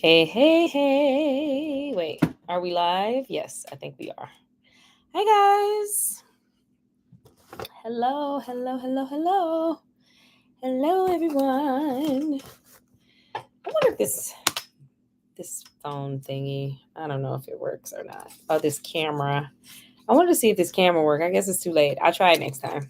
Hey, hey, hey. Wait, are we live? Yes, I think we are. Hi, guys. Hello, hello, hello, hello. Hello, everyone. I wonder if this phone thingy, I don't know if it works or not. Oh, this camera. I wanted to see if this camera works. I guess it's too late. I'll try it next time.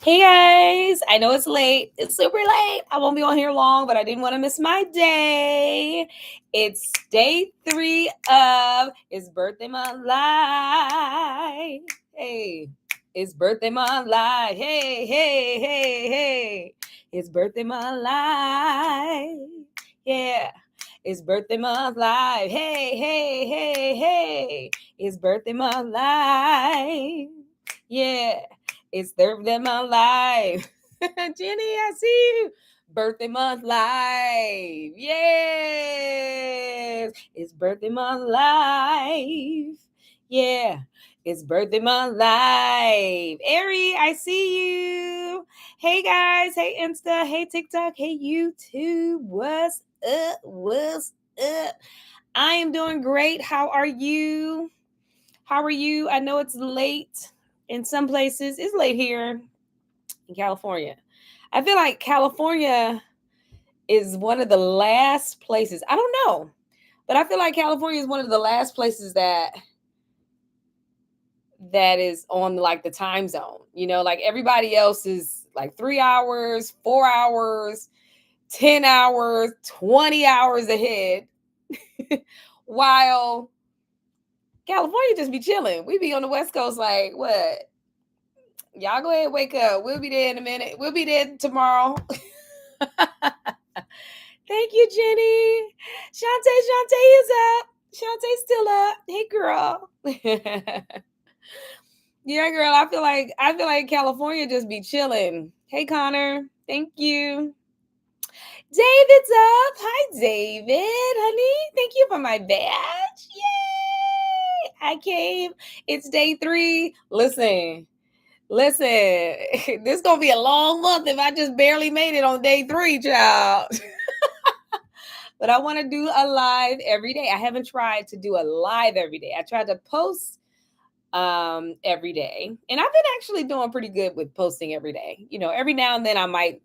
Hey guys, I know it's late. It's super late. I won't be on here long, but I didn't want to miss my day. It's day 3 of It's Birthday Month Live. Hey, it's Birthday Month Live. Hey, hey, hey, hey. It's Birthday Month Live. Yeah. It's Birthday Month Live. Hey, hey, hey, hey. It's Birthday Month Live. Yeah. It's Birthday Month Live. Jenny, I see you. Birthday Month Live. Yes. It's Birthday Month Live. Yeah. It's Birthday Month Live. Ari, I see you. Hey guys. Hey Insta. Hey TikTok. Hey YouTube. What's up? What's up? I am doing great. How are you? How are you? I know it's late in some places. It's late here in California. I feel like California is one of the last places. I don't know, but I feel like California is one of the last places that is on like the time zone. You know, like everybody else is like 3 hours, 4 hours, 10 hours, 20 hours ahead. While California just be chilling. We be on the West Coast like what? Y'all go ahead, wake up. We'll be there in a minute. We'll be there tomorrow. Thank you, Jenny. Shantae is up. Shantae's still up. Hey, girl. Yeah, girl. I feel like California just be chilling. Hey, Connor. Thank you. David's up. Hi, David, honey. Thank you for my badge. Yay! I came. It's day 3. Listen, this gonna be a long month if I just barely made it on day 3, child. But I want to do a live every day. I haven't tried to do a live every day. I tried to post every day, and I've been actually doing pretty good with posting every day. You know, every now and then I might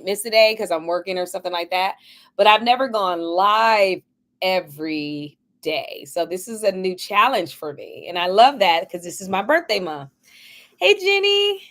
miss a day because I'm working or something like that. But I've never gone live every day. So this is a new challenge for me, and I love that because this is my birthday month. Hey, Jenny.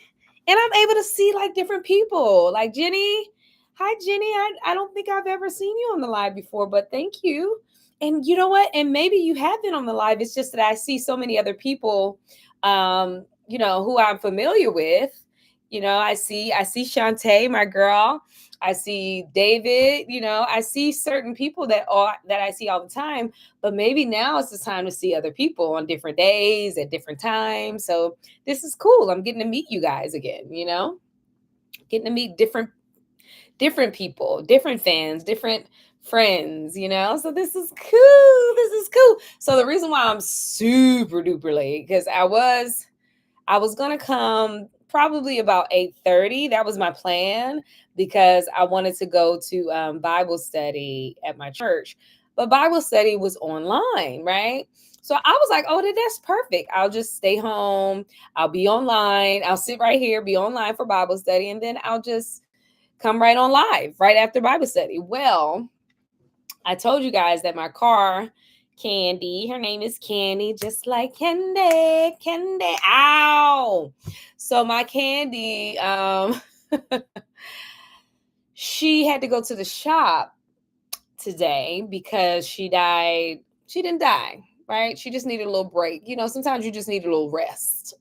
And I'm able to see like different people. Like Jenny. Hi, Jenny. I don't think I've ever seen you on the live before, but thank you. And you know what? And maybe you have been on the live. It's just that I see so many other people, who I'm familiar with. You know, I see Shantae, my girl. I see David. You know, I see certain people that I see all the time. But maybe now it's the time to see other people on different days at different times. So this is cool. I'm getting to meet you guys again, getting to meet different people, different fans, different friends. So this is cool. This is cool. So the reason why I'm super duper late, because I was gonna come probably about 8:30. That was my plan because I wanted to go to Bible study at my church. But Bible study was online, right? So I was like, oh, that's perfect. I'll just stay home. I'll be online. I'll sit right here, be online for Bible study, and then I'll just come right on live right after Bible study. Well, I told you guys that my car, Candy, her name is Candy, just like Candy. Ow. So my Candy, she had to go to the shop today because she died. She didn't die, right? She just needed a little break. You know, sometimes you just need a little rest.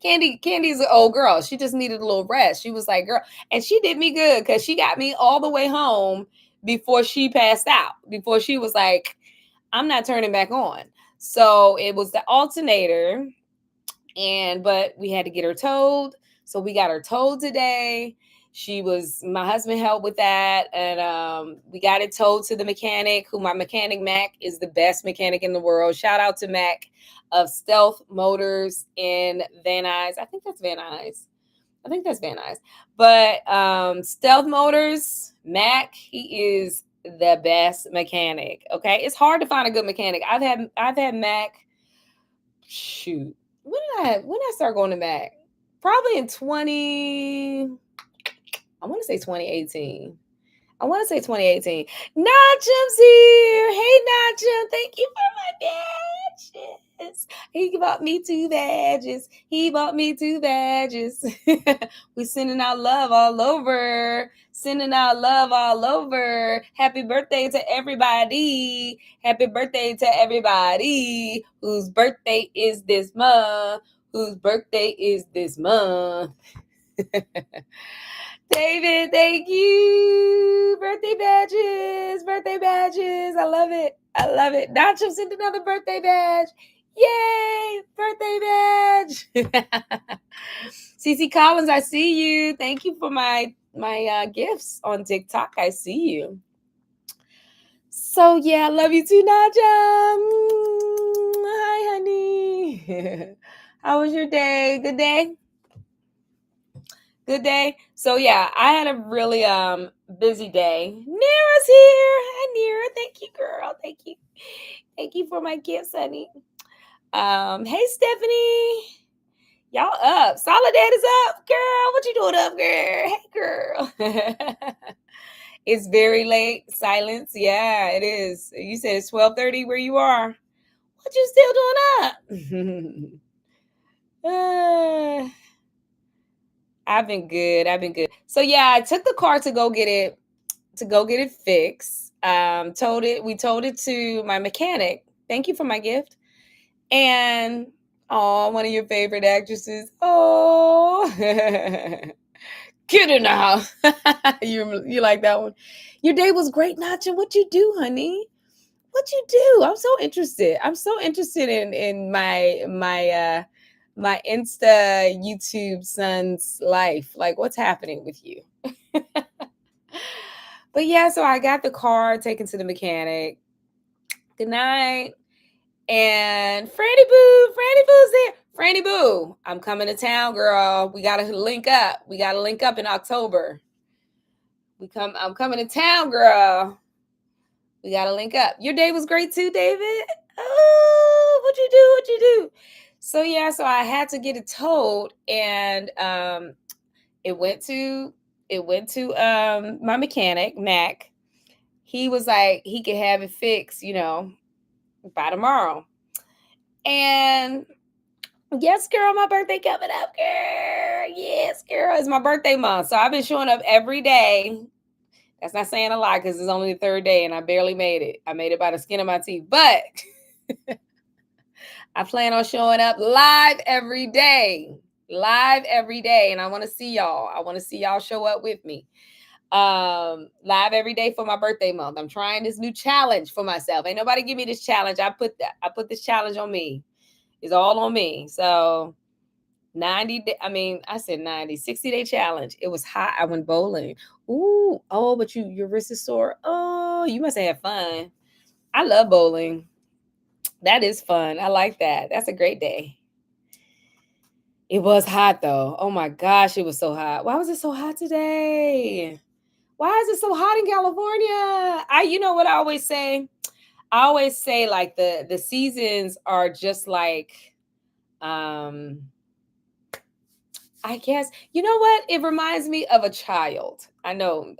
Candy's an old girl. She just needed a little rest. She was like, girl, and she did me good because she got me all the way home before she passed out, before she was like, I'm not turning back on. So it was the alternator, but we had to get her towed. So we got her towed today. My husband helped with that, and we got it towed to the mechanic. My mechanic Mac is the best mechanic in the world. Shout out to Mac of Stealth Motors in Van Nuys. I think that's Van Nuys. But Stealth Motors, Mac, he is the best mechanic. Okay. It's hard to find a good mechanic. I've had Mac. Shoot. When I start going to Mac? Probably in 2018. I want to say 2018. Nachum's here. Hey, Nachum. Thank you for my badges. He bought me 2 badges. He bought me 2 badges. We sending out love all over. Sending out love all over. Happy birthday to everybody. Happy birthday to everybody whose birthday is this month. Whose birthday is this month. David, thank you. Birthday badges. Birthday badges. I love it. I love it. Nacho sent another birthday badge. Yay. Birthday badge. CC Collins, I see you. Thank you for my gifts on TikTok. I see you. So yeah, I love you too, Naja. Hi, honey. How was your day? Good day? Good day. So yeah, I had a really busy day. Nira's here. Hi Nira. Thank you, girl. Thank you. Thank you for my gifts, honey. Hey Stephanie. Y'all up. Soledad is up, girl. What you doing up, girl? Hey girl. It's very late. Silence. Yeah, it is. You said it's 12:30 where you are. What you still doing up? I've been good. So yeah, I took the car to go get it fixed. We told it to my mechanic. Thank you for my gift. And one of your favorite actresses. Oh, get in the house. You like that one? Your day was great, Nacha. What you do, honey? What you do? I'm so interested. In my Insta YouTube son's life. Like, what's happening with you? But yeah, so I got the car taken to the mechanic. Good night. And Franny Boo's there. Franny Boo, I'm coming to town, girl. We gotta link up. In October. I'm coming to town, girl. We gotta link up. Your day was great too, David. Oh, what you do? So yeah, so I had to get it towed, and it went to my mechanic, Mac. He was like, he could have it fixed, by tomorrow. And yes, girl, my birthday coming up, girl. Yes, girl, it's my birthday month. So I've been showing up every day. That's not saying a lot because it's only the 3rd day and I barely made it. I made it by the skin of my teeth. But I plan on showing up live every day. And I want to see y'all. I want to see y'all show up with me. Live every day for my birthday month. I'm trying this new challenge for myself. Ain't nobody give me this challenge. I put this challenge on me. It's all on me. So 60-day challenge. It was hot. I went bowling. Ooh, but your wrist is sore. Oh, you must have had fun. I love bowling. That is fun. I like that. That's a great day. It was hot though. Oh my gosh, it was so hot. Why was it so hot today? Why is it so hot in California? You know what I always say? I always say like the seasons are just like I guess, you know what? It reminds me of a child. I know.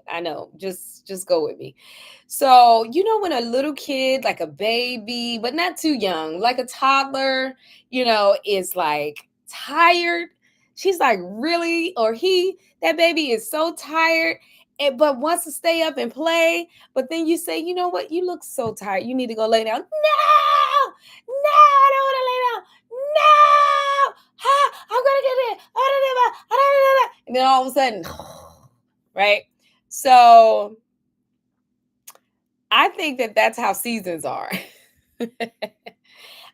Just go with me. So, when a little kid, like a baby, but not too young, like a toddler, is like tired. She's like, really? That baby is so tired, but wants to stay up and play. But then you say, you know what? You look so tired. You need to go lay down. No, I don't want to lay down. No, I'm gonna get it. And then all of a sudden, right? So I think that's how seasons are.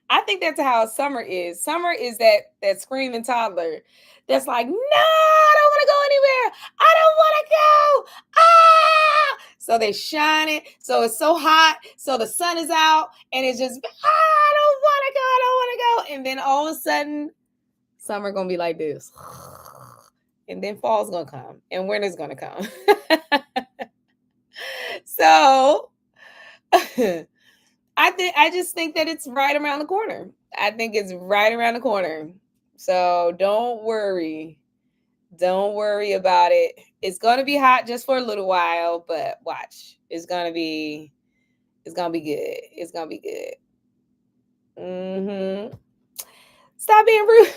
I think that's how summer is. Summer is that screaming toddler that's like, no, I don't want to go anywhere. I don't want to go. Ah! So they shine it. So it's so hot. So the sun is out and it's just, I don't want to go. And then all of a sudden, summer going to be like this. And then fall's going to come and winter's going to come. So I just think that it's right around the corner. I think it's right around the corner. So don't worry. Don't worry about it. It's gonna be hot just for a little while, but watch. It's gonna be good. It's gonna be good. Stop being rude.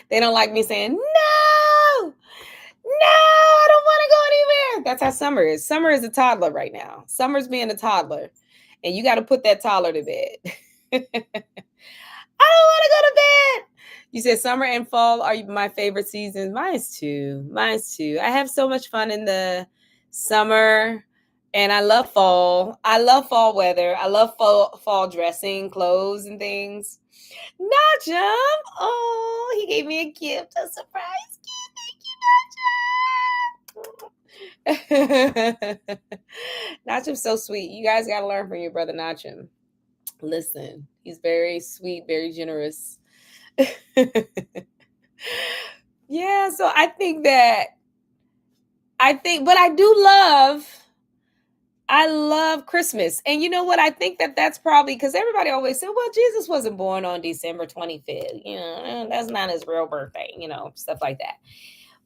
They don't like me saying no. No, I don't want to go anywhere. That's how summer is. Summer is a toddler right now. Summer's being a toddler. And you got to put that toddler to bed. I don't want to go to bed. You said summer and fall are my favorite seasons. Mine's too. Mine's too. I have so much fun in the summer and I love fall. I love fall weather. I love fall dressing, clothes and things. Najam. Oh, he gave me a gift, a surprise gift. Thank you, Najam. Najam's so sweet. You guys got to learn from your brother Najam. Listen, he's very sweet, very generous. Yeah, so but I love Christmas. And you know what? I think that's probably because everybody always said, well, Jesus wasn't born on December 25th. You know, that's not his real birthday, stuff like that.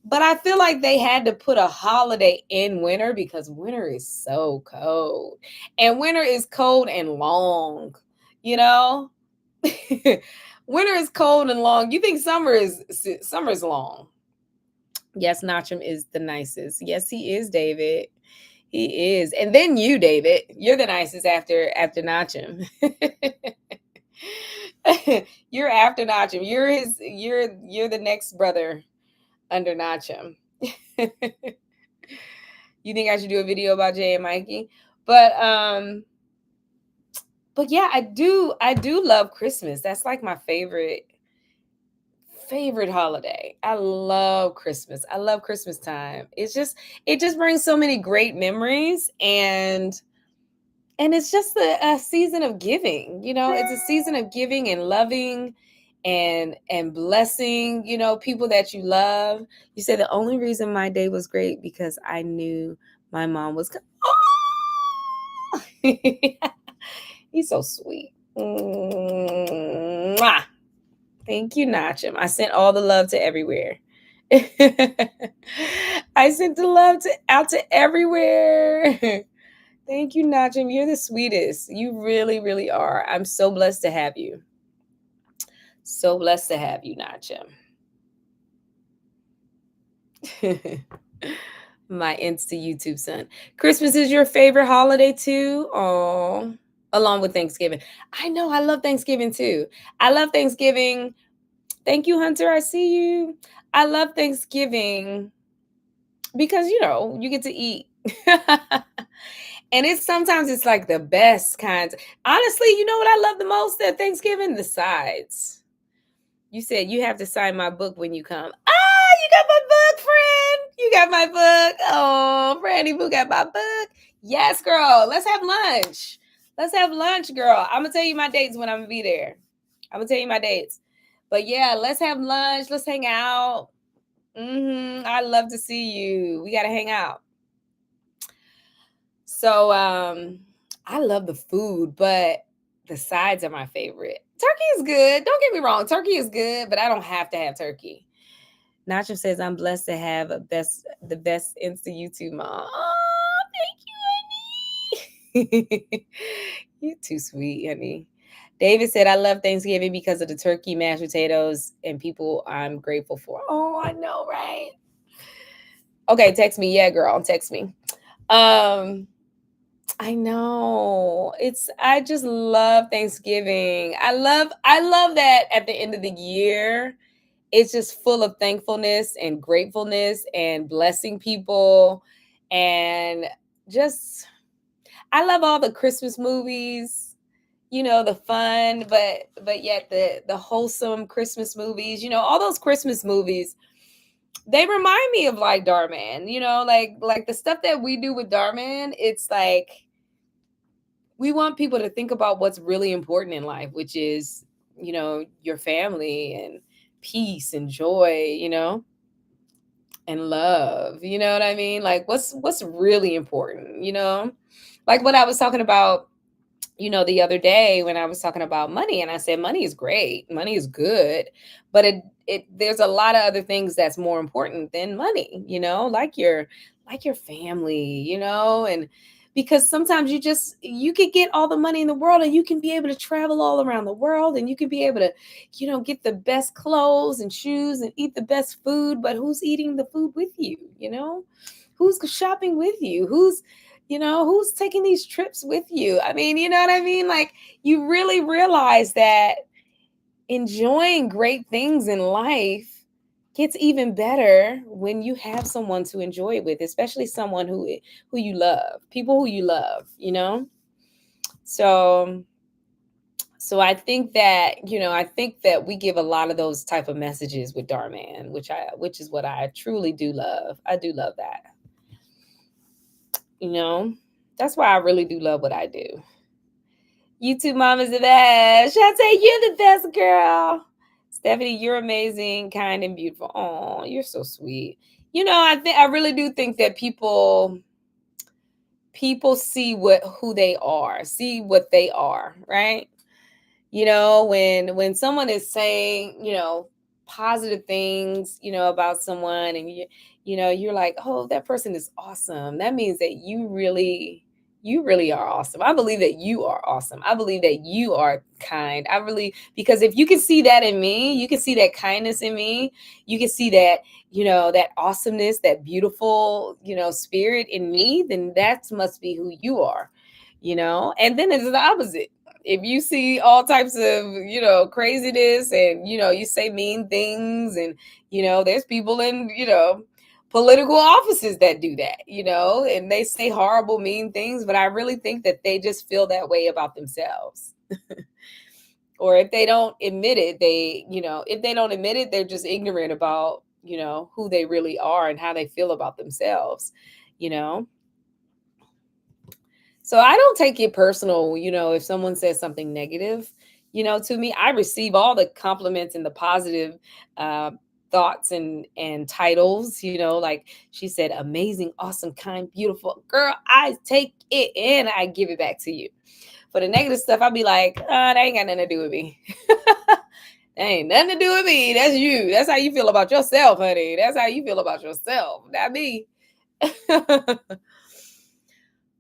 But I feel like they had to put a holiday in winter because winter is so cold. And winter is cold and long, Winter is cold and long. You think summer's long. Yes, Nachum is the nicest. Yes, he is, David. He is. And then you, David. You're the nicest after Nachum. You're after Nachum. You're the next brother under Nachum. You think I should do a video about Jay and Mikey? But yeah, I do love Christmas. That's like my favorite holiday. I love Christmas. I love Christmas time. It just brings so many great memories and it's just a season of giving. It's a season of giving and loving and blessing, people that you love. You say the only reason my day was great because I knew my mom was oh! He's so sweet. Mwah. Thank you, Nachum. I sent all the love to everywhere. I sent the love out to everywhere. Thank you, Nachum. You're the sweetest. You really, really are. I'm so blessed to have you. So blessed to have you, Nachum. My Insta YouTube son. Christmas is your favorite holiday too? Oh, along with Thanksgiving. I know. I love Thanksgiving too. I love Thanksgiving. Thank you, Hunter. I see you. I love Thanksgiving because, you get to eat. And sometimes it's like the best kinds. Honestly, you know what I love the most at Thanksgiving? The sides. You said you have to sign my book when you come. Ah, you got my book, friend. You got my book. Oh, Franny Boo got my book. Yes, girl. Let's have lunch. Let's have lunch, girl. I'm going to tell you my dates when I'm going to be there. I'm going to tell you my dates. But yeah, let's have lunch. Let's hang out. I'd love to see you. We got to hang out. So I love the food, but the sides are my favorite. Turkey is good. Don't get me wrong. Turkey is good, but I don't have to have turkey. Nacho says, I'm blessed to have the best Insta YouTube mom. Oh, thank you, honey. You're too sweet, honey. David said, I love Thanksgiving because of the turkey, mashed potatoes, and people I'm grateful for. Oh, I know, right? Okay, text me. Yeah, girl, text me. I know. I just love Thanksgiving. I love that at the end of the year, it's just full of thankfulness and gratefulness and blessing people. And just, I love all the Christmas movies, the fun, but yet the wholesome Christmas movies, all those Christmas movies, they remind me of like Dhar Mann, like the stuff that we do with Dhar Mann. It's like, we want people to think about what's really important in life, which is, your family and peace and joy, and love. You know what I mean? Like what's really important, Like what I was talking about, the other day when I was talking about money, and I said money is great, money is good, but it there's a lot of other things that's more important than money, like your family, and because sometimes you could get all the money in the world and you can be able to travel all around the world and you can be able to, get the best clothes and shoes and eat the best food, but who's eating the food with you, Who's shopping with you? Who's taking these trips with you? I mean, you know what I mean? Like, you really realize that enjoying great things in life gets even better when you have someone to enjoy it with, especially someone who you love, people who you love. So I think that we give a lot of those type of messages with Dhar Mann, which is what I truly do love. I do love that. You know, that's why I really do love what I do. YouTube mom is the best. Shantae, you're the best girl. Stephanie, you're amazing, kind, and beautiful. Oh, you're so sweet. I really do think that people see who they are, see what they are, right? When someone is saying, positive things, about someone, and you're like, oh, that person is awesome. That means that you really are awesome. I believe that you are awesome. I believe that you are kind. Because if you can see that in me, you can see that kindness in me, you can see that, that awesomeness, that beautiful, spirit in me, then that must be who you are, and then it's the opposite. If you see all types of, craziness and, you say mean things and, there's people in, political offices that do that, and they say horrible, mean things, but I really think that they just feel that way about themselves. Or if they don't admit it, they're just ignorant about, who they really are and how they feel about themselves, you know? So I don't take it personal, if someone says something negative, to me. I receive all the compliments and the positive uh, thoughts and titles, like she said, amazing, awesome, kind, beautiful. Girl, I take it and I give it back to you. For the negative stuff, I'll be like, that ain't got nothing to do with me. That ain't nothing to do with me. That's you. That's how you feel about yourself, honey. That's how you feel about yourself, not me.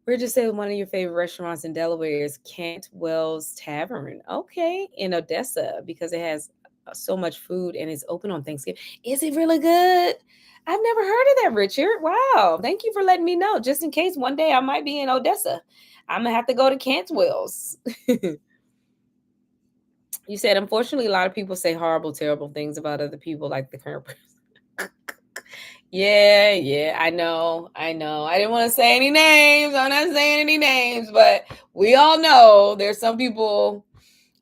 We're just saying one of your favorite restaurants in Delaware is Cantwell's Tavern. Okay, in Odessa, because it has so much food and it's open on Thanksgiving. Is it really good? I've never heard of that, Richard. Wow. Thank you for letting me know. Just in case one day I might be in Odessa, I'm going to have to go to Cantwell's. You said, unfortunately, a lot of people say horrible, terrible things about other people, like the current person. Yeah, I know. I didn't want to say any names. I'm not saying any names, but we all know there's some people,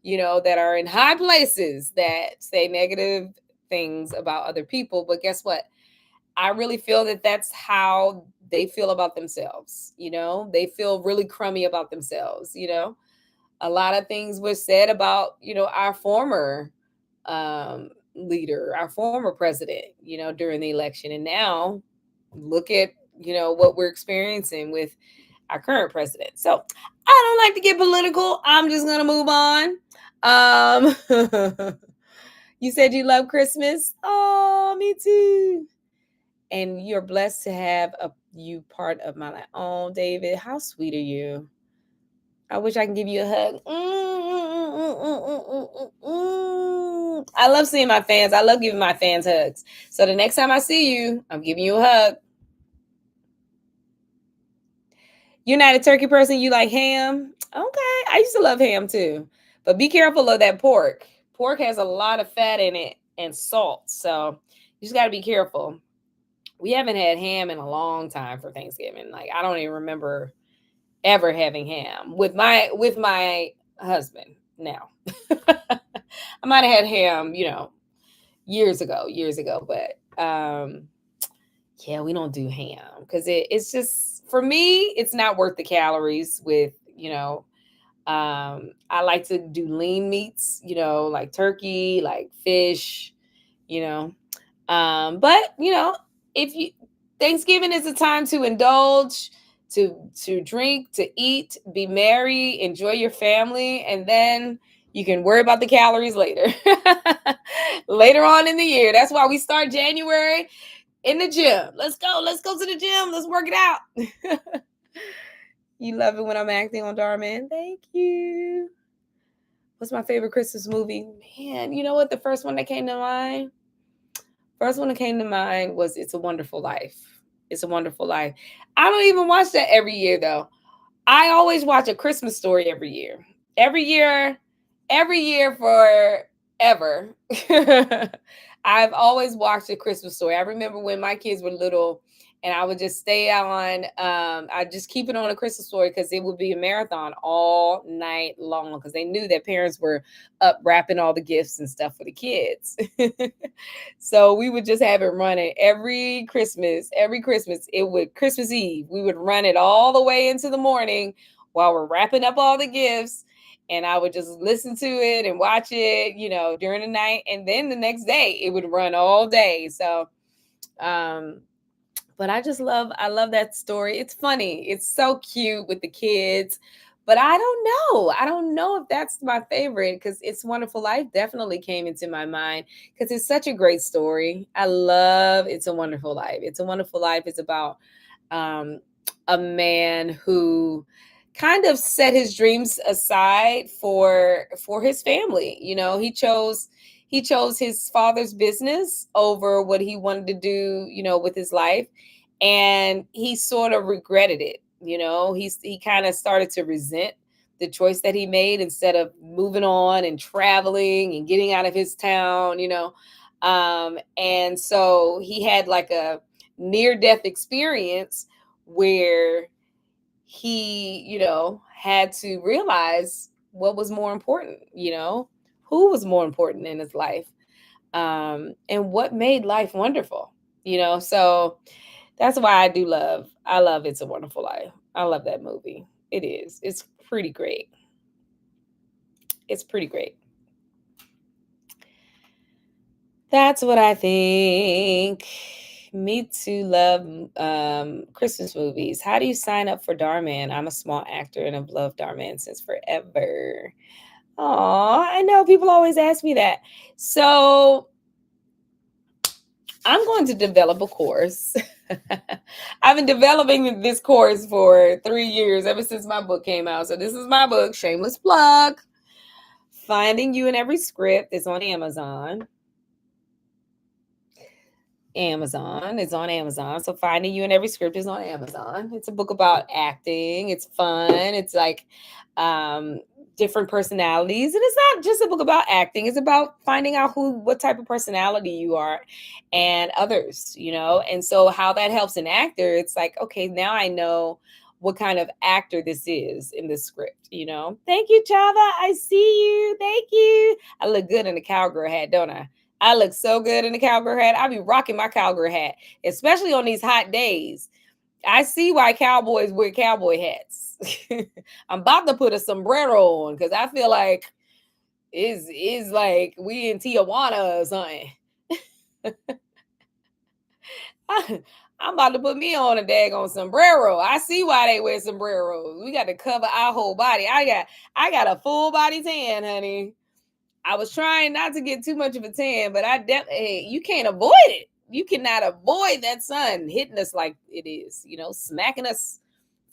that are in high places that say negative things about other people. But guess what? I really feel that that's how they feel about themselves. They feel really crummy about themselves. A lot of things were said about, our former leader, our former president, during the election. And now look at, what we're experiencing with our current president. So I don't like to get political. I'm just going to move on. You said you love Christmas. Oh, me too. And you're blessed to have you part of my life. Oh, David, how sweet are you? I wish I can give you a hug. I love seeing my fans. I love giving my fans hugs. So the next time I see you, I'm giving you a hug. You're not a turkey person. You like ham? Okay. I used to love ham too. But be careful of that pork. Pork has a lot of fat in it and salt. So you just got to be careful. We haven't had ham in a long time for Thanksgiving. Like, I don't even remember ever having ham with my husband now. I might have had ham, years ago, but yeah, we don't do ham because it's just, for me, it's not worth the calories with, I like to do lean meats, like turkey, like fish, but if you Thanksgiving is a time to indulge, to drink, to eat, be merry, enjoy your family, and then you can worry about the calories later. Later on in the year. That's why we start January in the gym. Let's go. Let's go to the gym. Let's work it out. You love it when I'm acting on Darman. Thank you. What's my favorite Christmas movie? Man, you know what? The first one that came to mind? First one that came to mind was It's a Wonderful Life. It's a Wonderful Life. I don't even watch that every year though. I always watch A Christmas Story every year. Every year forever. I've always watched A Christmas Story. I remember when my kids were little and I would just stay on, I just keep it on A Christmas Story because it would be a marathon all night long because they knew that parents were up wrapping all the gifts and stuff for the kids. So we would just have it running every Christmas. Christmas Eve, we would run it all the way into the morning while we're wrapping up all the gifts. And I would just listen to it and watch it, during the night. And then the next day it would run all day. So, but I love that story. It's funny. It's so cute with the kids. But I don't know. I don't know if that's my favorite because It's Wonderful Life definitely came into my mind because it's such a great story. I love It's a Wonderful Life. It's a Wonderful Life is about a man who kind of set his dreams aside for his family. He chose his father's business over what he wanted to do, with his life. And he sort of regretted it. He kind of started to resent the choice that he made instead of moving on and traveling and getting out of his town, and so he had like a near death experience where he, had to realize what was more important, who was more important in his life, and what made life wonderful, So that's why I love It's a Wonderful Life. I love that movie. It is. It's pretty great. It's pretty great. That's what I think. Me too love Christmas movies. How do you sign up for Darman? I'm a small actor and I've loved Darman since forever. Oh, I know people always ask me that. So I'm going to develop a course. I've been developing this course for 3 years, ever since my book came out. So this is my book, shameless plug. Finding You in Every Script is on Amazon. It's on Amazon. So Finding You in Every Script is on Amazon. It's a book about acting. It's fun. It's like different personalities. And it's not just a book about acting. It's about finding out what type of personality you are and others, And so how that helps an actor, it's like, okay, now I know what kind of actor this is in this script, Thank you, Chava. I see you. Thank you. I look good in the cowgirl hat, don't I? I look so good in the cowgirl hat. I be rocking my cowgirl hat, especially on these hot days. I see why cowboys wear cowboy hats. I'm about to put a sombrero on because I feel like it's like we in Tijuana or something. I'm about to put me on a daggone sombrero. I see why they wear sombreros. We got to cover our whole body. I got a full body tan, honey. I was trying not to get too much of a tan, but you can't avoid it. You cannot avoid that sun hitting us like it is, smacking us,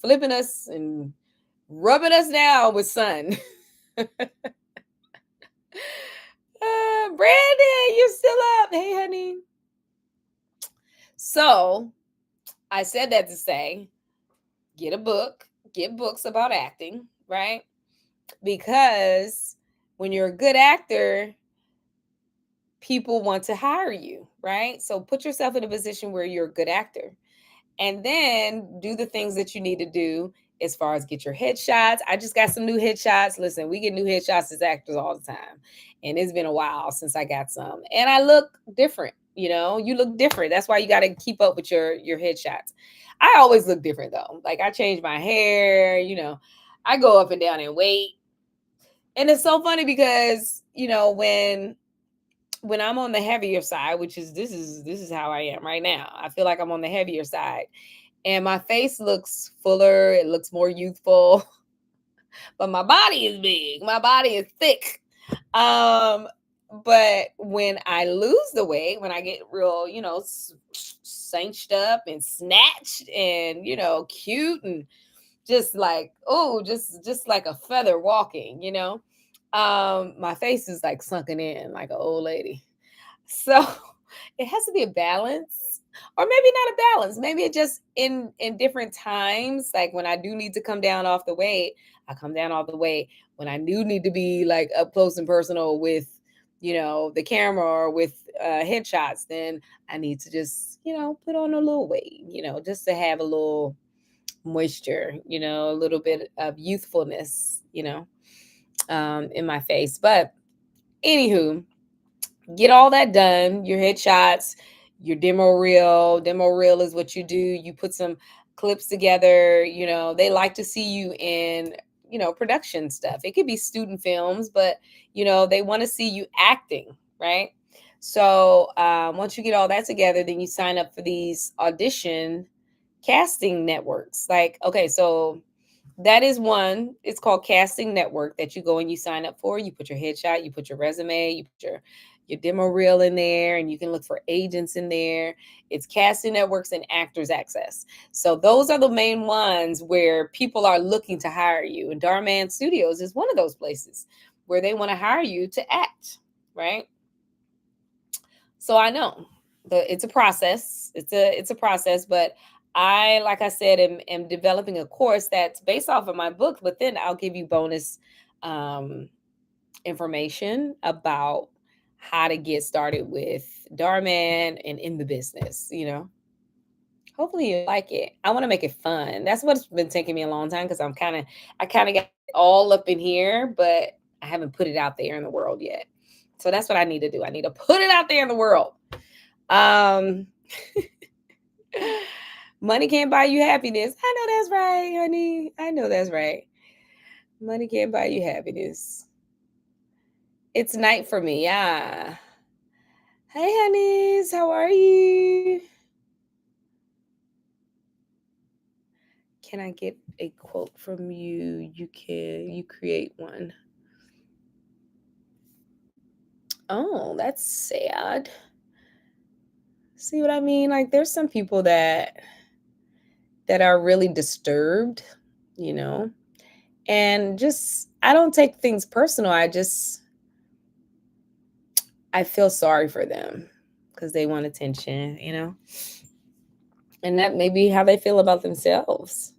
flipping us, and rubbing us down with sun. Brandon, you still up? Hey, honey. So I said that to say, get books about acting, right? Because when you're a good actor, people want to hire you, right? So put yourself in a position where you're a good actor and then do the things that you need to do as far as get your headshots. I just got some new headshots. Listen, we get new headshots as actors all the time. And it's been a while since I got some. And I look different, you look different. That's why you got to keep up with your headshots. I always look different though. Like I change my hair, I go up and down in weight. And it's so funny because, when when I'm on the heavier side, which is this is how I am right now. I feel like I'm on the heavier side, and my face looks fuller. It looks more youthful, but my body is big. My body is thick. Um, but when I lose the weight, when I get real, cinched up and snatched and cute and just like just like a feather walking. My face is like sunken in like an old lady. So it has to be a balance, or maybe not a balance. Maybe it just in different times, like when I do need to come down off the weight, I come down off the weight. When I do need to be like up close and personal with the camera or with headshots, then I need to just put on a little weight, just to have a little moisture, a little bit of youthfulness, in my face. But anywho, get all that done, your headshots, your demo reel. Demo reel is what you do. You put some clips together. They like to see you in, production stuff. It could be student films, but, they want to see you acting, right? So once you get all that together, then you sign up for these audition casting networks. Like, okay, so that is one. It's called Casting Network that you go and you sign up for. You put your headshot, you put your resume, you put your demo reel in there, and you can look for agents in there. It's Casting Networks and Actors Access. So those are the main ones where people are looking to hire you. And Darman Studios is one of those places where they want to hire you to act, right? So I know it's a process. It's a process, but I, like I said, am developing a course that's based off of my book, but then I'll give you bonus um, information about how to get started with Darman and in the business. Hopefully you like it. I want to make it fun. That's what's been taking me a long time because I kind of got it all up in here, but I haven't put it out there in the world yet. So that's what I need to do. I need to put it out there in the world. Um, money can't buy you happiness. I know that's right, honey. I know that's right. Money can't buy you happiness. It's night for me. Yeah. Hey, honeys. How are you? Can I get a quote from you? You create one. Oh, that's sad. See what I mean? Like there's some people that are really disturbed, you know. And just I don't take things personal. I feel sorry for them because they want attention. And that may be how they feel about themselves.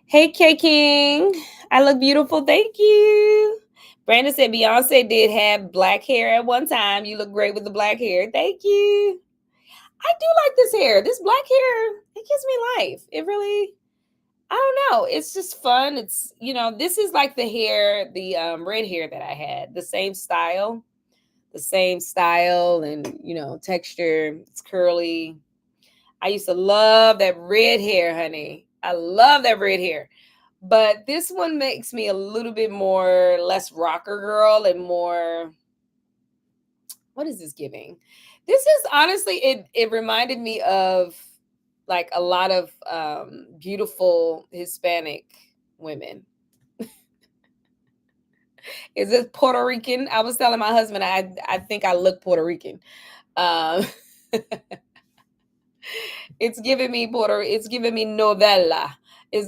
Hey, K King. I look beautiful. Thank you. Brandon said Beyonce did have black hair at one time. You look great with the black hair. Thank you. I do like this hair. This black hair, it gives me life. It really, I don't know. It's just fun. This is like the hair, the red hair that I had, the same style and, texture. It's curly. I used to love that red hair, honey. I love that red hair. But this one makes me a little bit more less rocker girl and more, what is this giving? This is honestly, it reminded me of like a lot of beautiful Hispanic women. Is it Puerto Rican? I was telling my husband I think I look Puerto Rican. Um, it's giving me novella.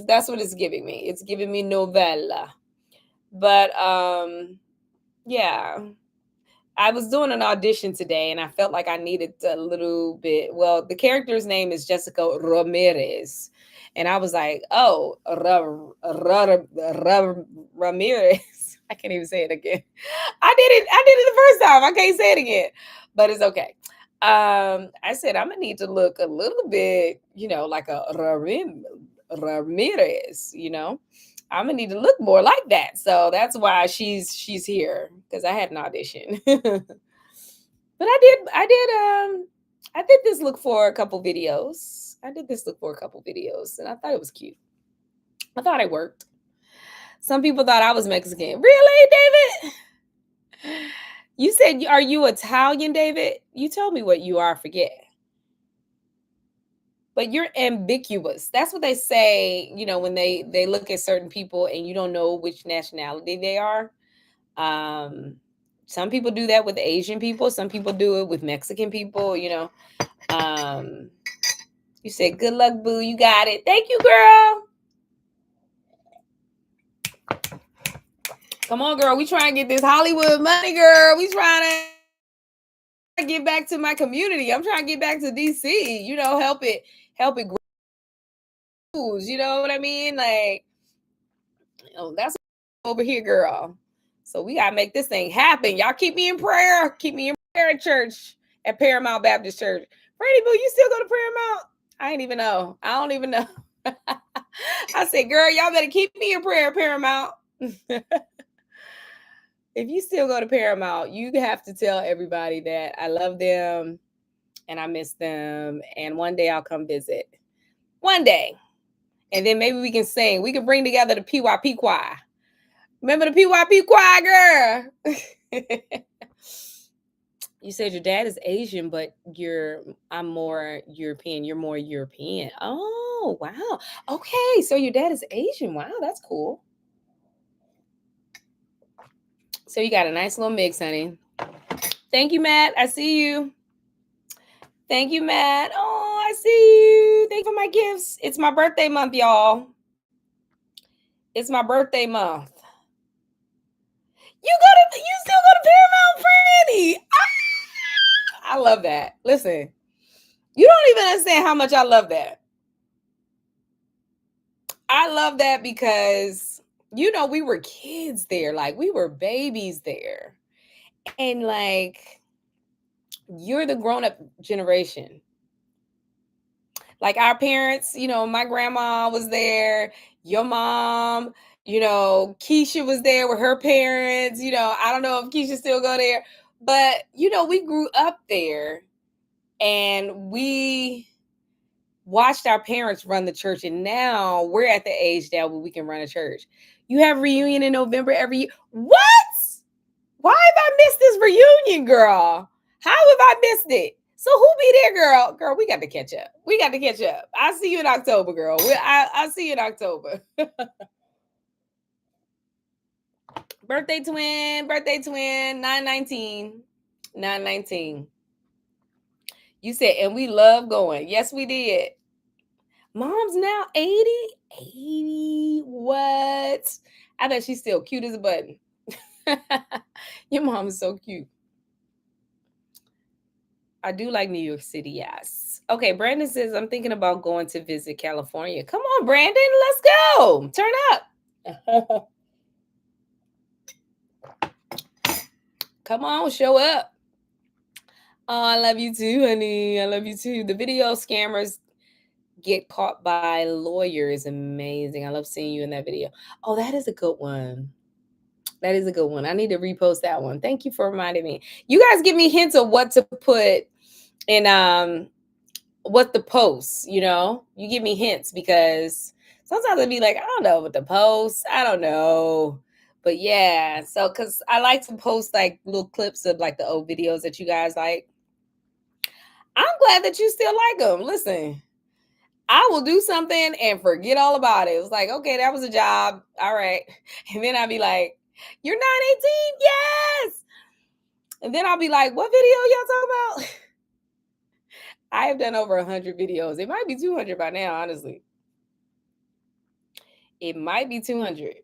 That's what it's giving me. It's giving me novella. But yeah. I was doing an audition today and I felt like I needed a little bit. Well, the character's name is Jessica Ramirez. And I was like, oh, Ramirez. I can't even say it again. I did it the first time. I can't say it again, but it's okay. I said, I'm going to need to look a little bit, like a Ramirez, I'm gonna need to look more like that. So that's why she's here because I had an audition. But I did this look for a couple videos. And I thought it was cute. I thought it worked. Some people thought I was Mexican. Really, David? You said, are you Italian, David? You told me what you are, I forget. But you're ambiguous. That's what they say, when they look at certain people and you don't know which nationality they are. Um, some people do that with Asian people. Some people do it with Mexican people. Um, you said, good luck, boo. You got it. Thank you, girl. Come on, girl. We trying to get this Hollywood money, girl. We trying to get back to my community. I'm trying to get back to DC. Help it grow. You know what I mean? Like, that's over here, girl. So we gotta make this thing happen. Y'all keep me in prayer. Keep me in prayer at church, at Paramount Baptist Church. Brady Boo, you still go to Paramount? I ain't even know. I don't even know. I said, girl, y'all better keep me in prayer, Paramount. If you still go to Paramount, you have to tell everybody that I love them and I miss them. And one day I'll come visit. One day. And then maybe we can sing. We can bring together the PYP choir. Remember the PYP choir, girl? You said your dad is Asian, but I'm more European. You're more European. Oh, wow. Okay. So your dad is Asian. Wow, that's cool. So you got a nice little mix, honey. Thank you, Matt. I see you. Thank you, Matt. Oh, I see you. Thank you for my gifts. It's my birthday month, y'all. It's my birthday month. You still go to Paramount, Franny. I love that. Listen, you don't even understand how much I love that. I love that because, we were kids there. Like, we were babies there. And, like, you're the grown up generation. Like, our parents, my grandma was there, your mom, Keisha was there with her parents. I don't know if Keisha still go there, but, we grew up there and we watched our parents run the church, and now we're at the age now where we can run a church. You have reunion in November every year. What? Why have I missed this reunion, girl? How have I missed it? So who be there, girl? Girl, we got to catch up. We got to catch up. I'll see you in October, girl. I'll see you in October. Birthday twin, 919. 919. You said, and we love going. Yes, we did. Mom's now 80? 80? What? I bet she's still cute as a button. Your mom is so cute. I do like New York City, yes. Okay, Brandon says, I'm thinking about going to visit California. Come on, Brandon, let's go. Turn up. Come on, show up. Oh, I love you too, honey. I love you too. The video scammers get caught by lawyers. Amazing. I love seeing you in that video. Oh, that is a good one. That is a good one. I need to repost that one. Thank you for reminding me. You guys give me hints of what to put in what the post, you give me hints, because sometimes I'd be like, I don't know what the post. I don't know. But yeah, so because I like to post like little clips of like the old videos that you guys like. I'm glad that you still like them. Listen, I will do something and forget all about it. It was like, okay, that was a job. All right. And then I'll be like, you're 918? Yes. And then I'll be like, what video y'all talking about? I have done over 100 videos. It might be 200 by now, honestly. It might be 200.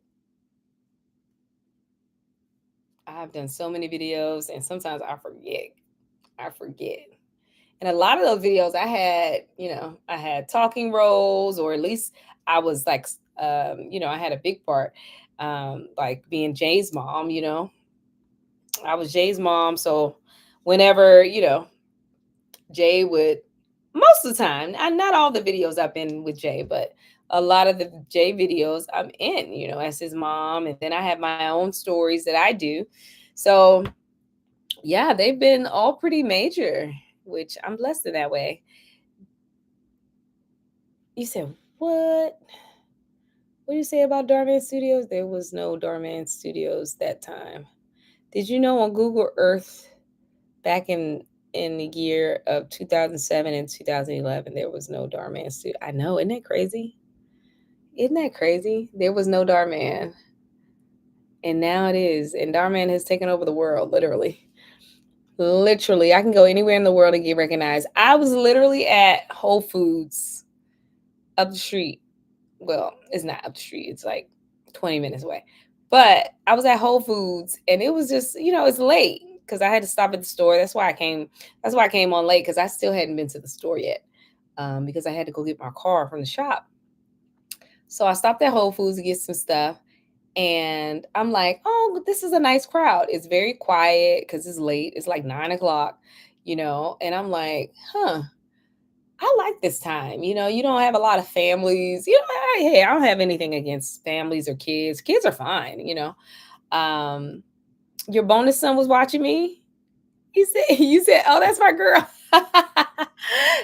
I've done so many videos, and sometimes I forget. And a lot of those videos I had talking roles, or at least I was like, I had a big part, like being Jay's mom, I was Jay's mom. So whenever, Jay would, most of the time, and not all the videos I've been with Jay, but a lot of the Jay videos I'm in, as his mom. And then I have my own stories that I do. So yeah, they've been all pretty major, which I'm blessed in that way. You said, what? What do you say about Darman Studios? There was no Darman Studios that time. Did you know on Google Earth back in the year of 2007 and 2011 there was no Dhar Mann studio? I know, isn't that crazy? Isn't that crazy? There was no Dhar Mann, and now it is. And Dhar Mann has taken over the world, literally. Literally, I can go anywhere in the world and get recognized. I was literally at Whole Foods up the street. Well, it's not up the street. It's like 20 minutes away. But I was at Whole Foods and it was just, it's late because I had to stop at the store. That's why I came. That's why I came on late because I still hadn't been to the store yet because I had to go get my car from the shop. So I stopped at Whole Foods to get some stuff. And I'm like, oh, this is a nice crowd. It's very quiet because it's late. It's like 9 o'clock, and I'm like, I like this time. You don't have a lot of families. Hey, I don't have anything against families or kids. Kids are fine. Um, your bonus son was watching me. You said, oh, that's my girl.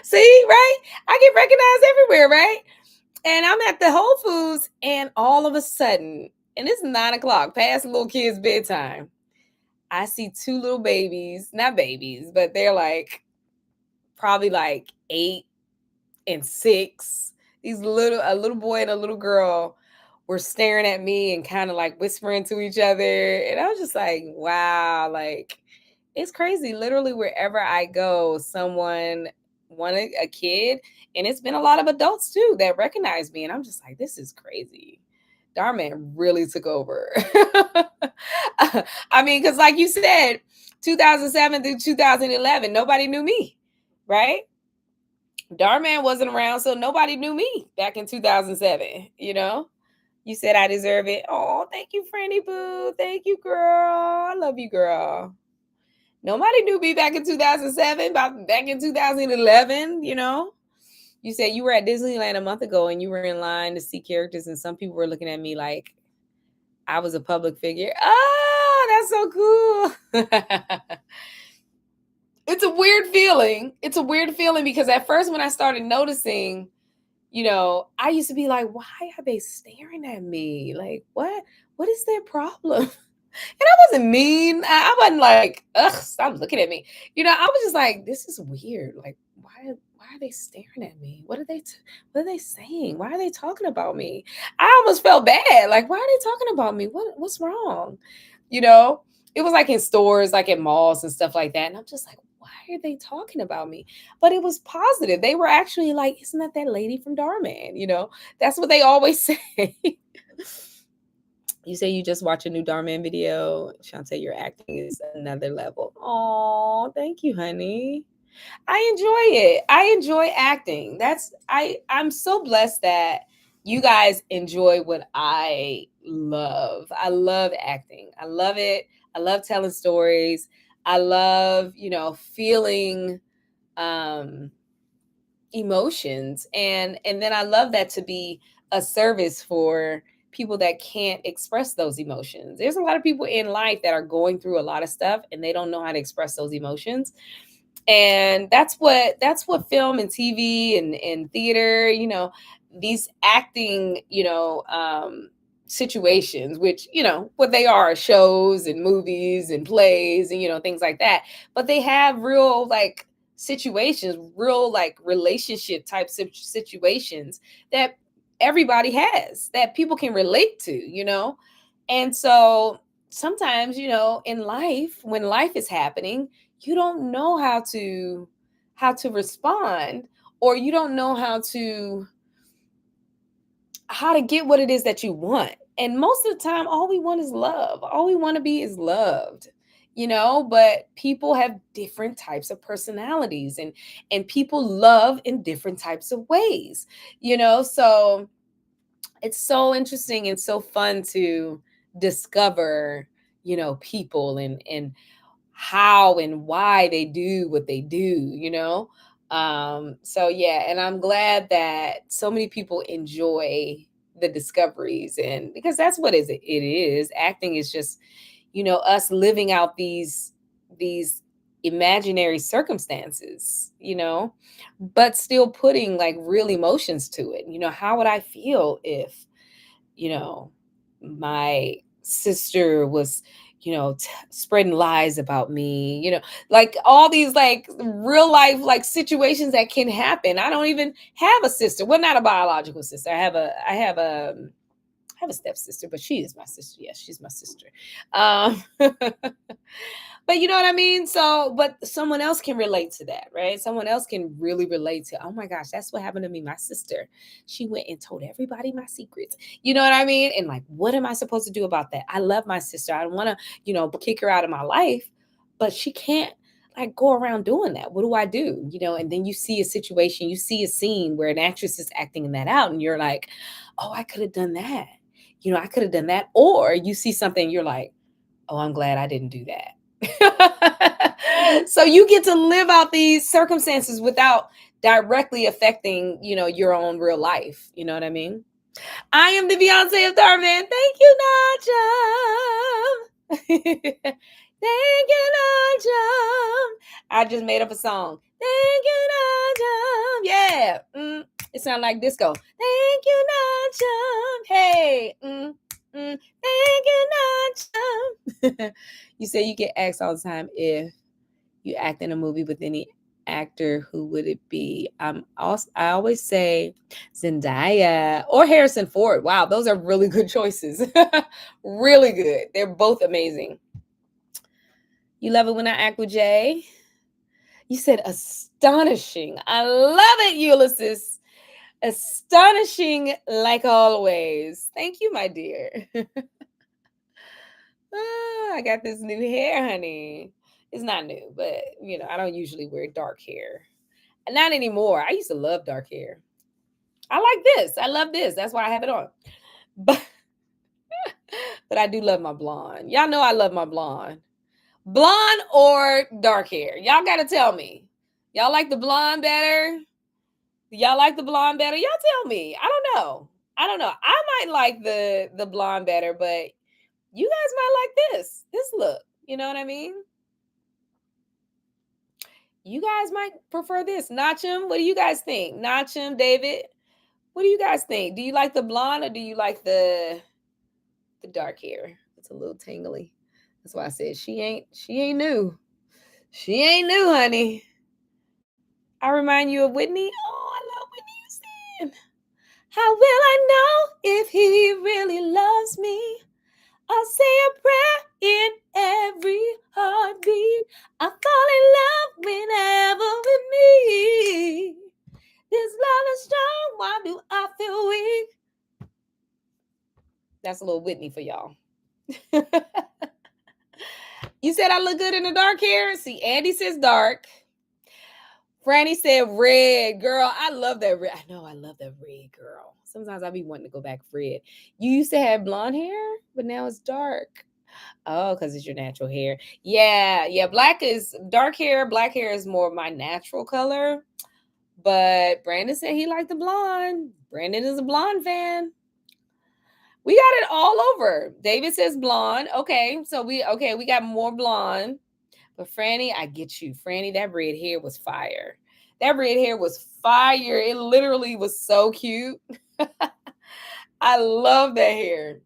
See, right? I get recognized everywhere, right? And I'm at the Whole Foods, and all of a sudden, and it's 9 o'clock, past little kids' bedtime. I see two little babies, not babies, but they're like probably like 8 and 6. A little boy and a little girl were staring at me and kind of like whispering to each other. And I was just like, wow, like it's crazy. Literally, wherever I go, someone wanted a kid, and it's been a lot of adults too that recognize me. And I'm just like, this is crazy. Dhar Mann really took over. I mean, because like you said, 2007 through 2011, nobody knew me, right? Dhar Mann wasn't around, so nobody knew me back in 2007. You said I deserve it. Oh, thank you, Franny Boo. Thank you, girl. I love you, girl. Nobody knew me back in 2007, back in 2011. You said you were at Disneyland a month ago and you were in line to see characters, and some people were looking at me like I was a public figure. Oh, that's so cool. It's a weird feeling. It's a weird feeling because at first when I started noticing, I used to be like, why are they staring at me? Like, what is their problem? And I wasn't mean. I wasn't like, ugh, stop looking at me. I was just like, this is weird. Like, why are they staring at me? What are they saying? Why are they talking about me? I almost felt bad. Like, why are they talking about me? What's wrong? It was like in stores, like at malls and stuff like that. And I'm just like, why are they talking about me? But it was positive. They were actually like, isn't that lady from Dhar Mann? That's what they always say. You say you just watch a new Dhar Mann video. Shantae, your acting is another level. Oh, thank you, honey. I enjoy it. I enjoy acting. I'm so blessed that you guys enjoy what I love. I love acting. I love it. I love telling stories. I love, feeling emotions, and then I love that to be a service for people that can't express those emotions. There's a lot of people in life that are going through a lot of stuff and they don't know how to express those emotions. And that's what film and TV and theater, these acting, situations, which, what they are, shows and movies and plays and, things like that. But they have real like situations, real like relationship types of situations that everybody has that people can relate to, And so sometimes, in life, when life is happening, you don't know how to respond, or you don't know how to get what it is that you want. And most of the time, all we want is love. All we want to be is loved, but people have different types of personalities, and people love in different types of ways, so it's so interesting and so fun to discover, people and how and why they do what they do, so yeah, and I'm glad that so many people enjoy the discoveries, and because that's what it is. Acting is just, us living out these imaginary circumstances, but still putting like real emotions to it. How would I feel if, my sister was, spreading lies about me, like all these like real life like situations that can happen. I don't even have a sister. Well, not a biological sister. I have a stepsister, but she is my sister. Yes, she's my sister. But you know what I mean? So, but someone else can relate to that, right? Someone else can really relate to, oh my gosh, that's what happened to me. My sister, she went and told everybody my secrets. You know what I mean? And like, what am I supposed to do about that? I love my sister. I don't want to, kick her out of my life, but she can't like go around doing that. What do I do? And then you see a situation, you see a scene where an actress is acting that out, and you're like, oh, I could have done that. I could have done that. Or you see something, you're like, oh, I'm glad I didn't do that. So you get to live out these circumstances without directly affecting, your own real life. You know what I mean? I am the Beyonce of Darman. Thank you, Najam. Thank you, Najam. I just made up a song. Thank you, Najam. Yeah. It sounds like disco. Thank you, Najam. Hey. Thank you, Najam. You say you get asked all the time if you act in a movie with any actor, who would it be? I always say Zendaya or Harrison Ford. Wow, those are really good choices. Really good. They're both amazing. You love it when I act with Jay? You said astonishing. I love it, Ulysses. Astonishing like always. Thank you, my dear. I got this new hair, honey. It's not new, but I don't usually wear dark hair. Not anymore. I used to love dark hair. I like this. I love this. That's why I have it on. But I do love my blonde. Y'all know I love my blonde. Blonde or dark hair? Y'all got to tell me. Y'all like the blonde better? Y'all like the blonde better? Y'all tell me. I don't know. I might like the blonde better, but you guys might like this look. You know what I mean? You guys might prefer this. Nachum, what do you guys think? Nachum, David, what do you guys think? Do you like the blonde or do you like the dark hair? It's a little tingly. That's why I said she ain't new. She ain't new, honey. I remind you of Whitney. Oh, I love Whitney Houston. How will I know if he really loves me? I say a prayer in every heartbeat. I fall in love whenever we meet. This love is strong. Why do I feel weak? That's a little Whitney for y'all. You said I look good in the dark hair? See, Andy says dark. Franny said red. Girl, I love that red. I know I love that red, girl. Sometimes I be wanting to go back red. You used to have blonde hair, but now it's dark. Oh, because it's your natural hair. Yeah. Black hair is more of my natural color. But Brandon said he liked the blonde. Brandon is a blonde fan. We got it all over. David says blonde. Okay, so we got more blonde. But Franny, I get you. Franny, that red hair was fire. That red hair was fire. It literally was so cute. I love that hair.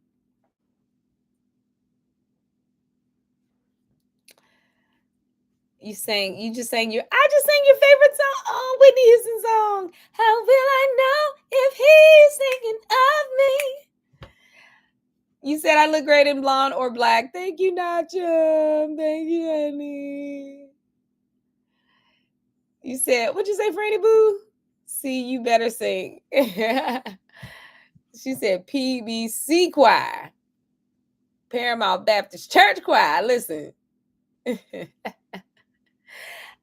I just sang your favorite song. Oh, Whitney Houston song. How will I know if he's thinking of me? You said I look great in blonde or black. Thank you, Nacha. Thank you, honey. You said, what'd you say, Franny Boo? See, you better sing. She said PBC choir. Paramount Baptist Church choir. Listen.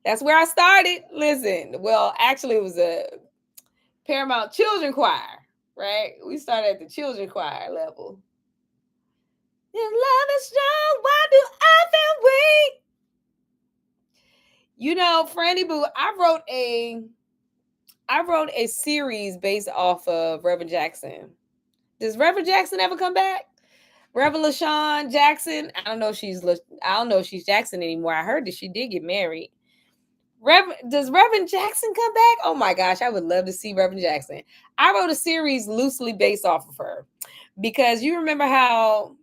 That's where I started. Listen. Well, actually, it was a Paramount Children Choir, right? We started at the children choir level. If love is strong, why do I feel weak? Franny Boo, I wrote a series based off of Reverend Jackson. Does Reverend Jackson ever come back? Reverend LaShawn Jackson. I don't know if she's Jackson anymore. I heard that she did get married. Does Reverend Jackson come back? Oh my gosh, I would love to see Reverend Jackson. I wrote a series loosely based off of her because you remember how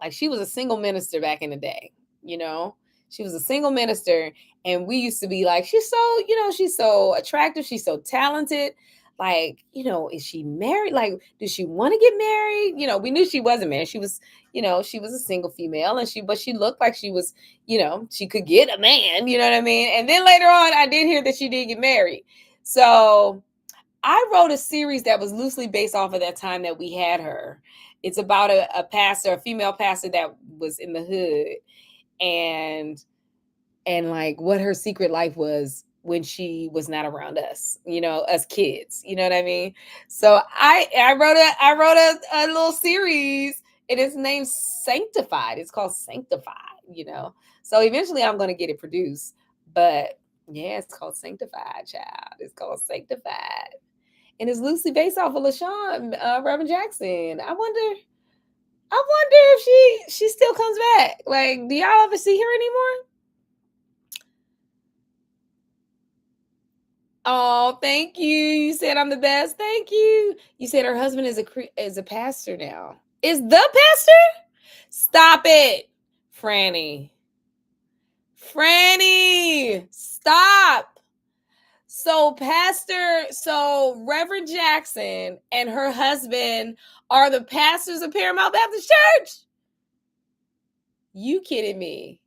Like she was a single minister back in the day, you know? She was a single minister. And we used to be like, she's so, she's so attractive. She's so talented. Like, is she married? Like, does she want to get married? We knew she wasn't married. She was, she was a single female but she looked like she was, she could get a man, you know what I mean? And then later on, I did hear that she did get married. So I wrote a series that was loosely based off of that time that we had her. It's about a pastor, a female pastor that was in the hood, and like what her secret life was when she was not around us, us kids. You know what I mean? So I wrote a little series, and it's named Sanctified. It's called Sanctified. So eventually I'm going to get it produced, but yeah, it's called Sanctified, child. It's called Sanctified. And it's loosely based off of LaShawn, Reverend Jackson. I wonder if she still comes back. Like, do y'all ever see her anymore? Oh, thank you. You said I'm the best. Thank you. You said her husband is a pastor now. Is the pastor? Stop it, Franny. Stop. So Reverend Jackson and her husband are the pastors of Paramount Baptist Church. You kidding me?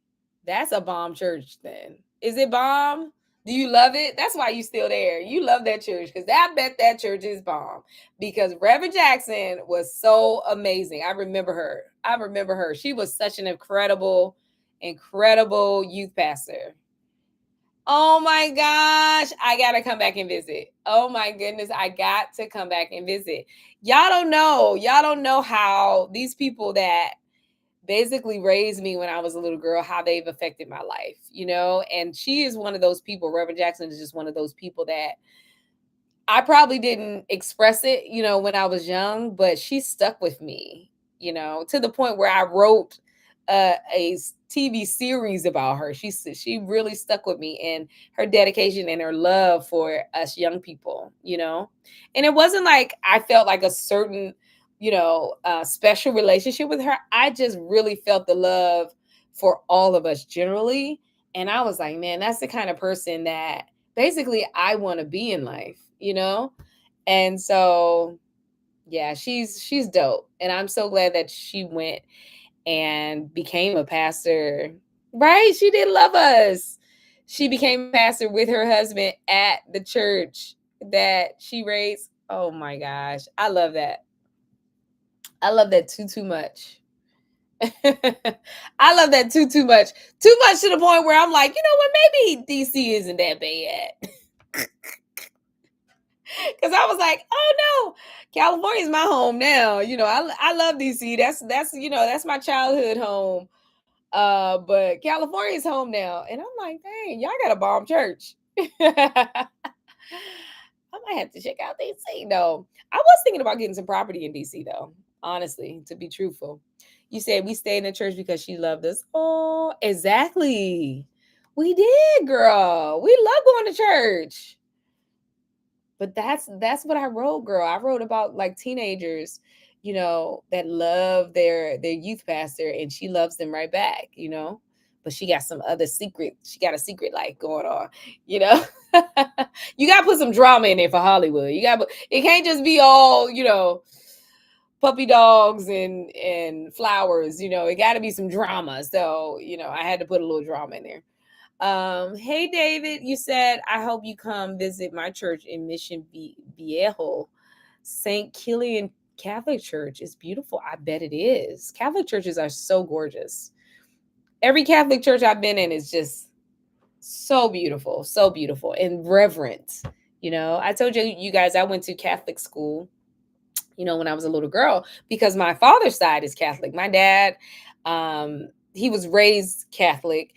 That's a bomb church then. Is it bomb? Do you love it? That's why you still there. You love that church, because I bet that church is bomb, because Reverend Jackson was so amazing. I remember her. She was such an incredible youth pastor. Oh my gosh, I got to come back and visit. Oh my goodness, I got to come back and visit. Y'all don't know how these people that basically raised me when I was a little girl, how they've affected my life, and she is one of those people. Reverend Jackson is just one of those people that I probably didn't express it, when I was young, but she stuck with me, to the point where I wrote a TV series about her. She really stuck with me, and her dedication and her love for us young people, and it wasn't like I felt like a certain, special relationship with her. I just really felt the love for all of us generally. And I was like, man, that's the kind of person that basically I want to be in life, And so, yeah, she's dope. And I'm so glad that she went and became a pastor, right? She did love us. She became a pastor with her husband at the church that she raised. Oh my gosh. I love that. I love that too much. I love that too much. Too much to the point where I'm like, you know what? Maybe DC isn't that bad. Because I was like, oh no, California's my home now. I love DC. That's my childhood home. But California's home now. And I'm like, dang, y'all got a bomb church. I might have to check out DC though. I was thinking about getting some property in DC though, honestly, to be truthful. You said we stayed in the church because she loved us. Oh, exactly. We did, girl. We love going to church. But that's what I wrote, girl. I wrote about like teenagers, that love their youth pastor, and she loves them right back, But she got a secret life going on, You got to put some drama in there for Hollywood. It can't just be all, puppy dogs and flowers, It got to be some drama. So, I had to put a little drama in there. Hey David, you said, I hope you come visit my church in Mission Viejo. St. Kilian Catholic Church is beautiful. I bet it is. Catholic churches are so gorgeous. Every Catholic church I've been in is just so beautiful and reverent. I told you guys I went to Catholic school, when I was a little girl, because my father's side is Catholic. My dad, he was raised Catholic,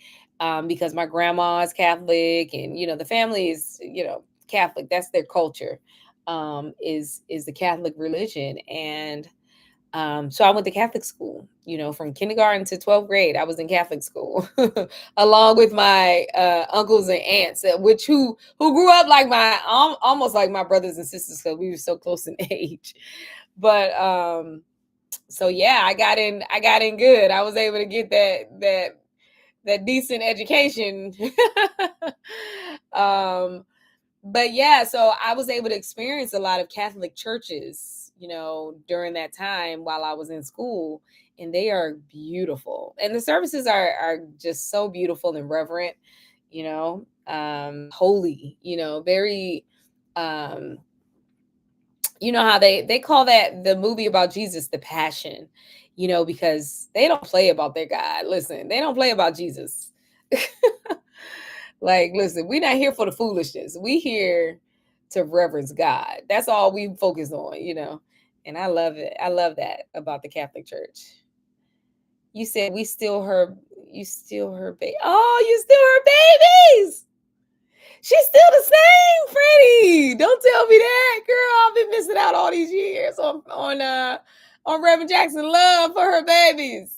because my grandma is Catholic, and the family is Catholic. That's their culture, is the Catholic religion. And so I went to Catholic school, from kindergarten to 12th grade. I was in Catholic school along with my uncles and aunts, who grew up like almost like my brothers and sisters, because we were so close in age. But So yeah, I got in good. I was able to get that decent education. um but yeah, so I was able to experience a lot of Catholic churches, during that time while I was in school, and they are beautiful. And the services are just so beautiful and reverent, holy, very um how they call that the movie about Jesus, The Passion, because they don't play about their God. Listen, they don't play about Jesus. Like, listen, we're not here for the foolishness. We here to reverence God. That's all we focus on. And I love it. I love that about the Catholic Church. You said you still her baby. Oh, you still her babies. She's still the same, Freddie. Don't tell me that, girl. I've been missing out all these years on Reverend Jackson love for her babies.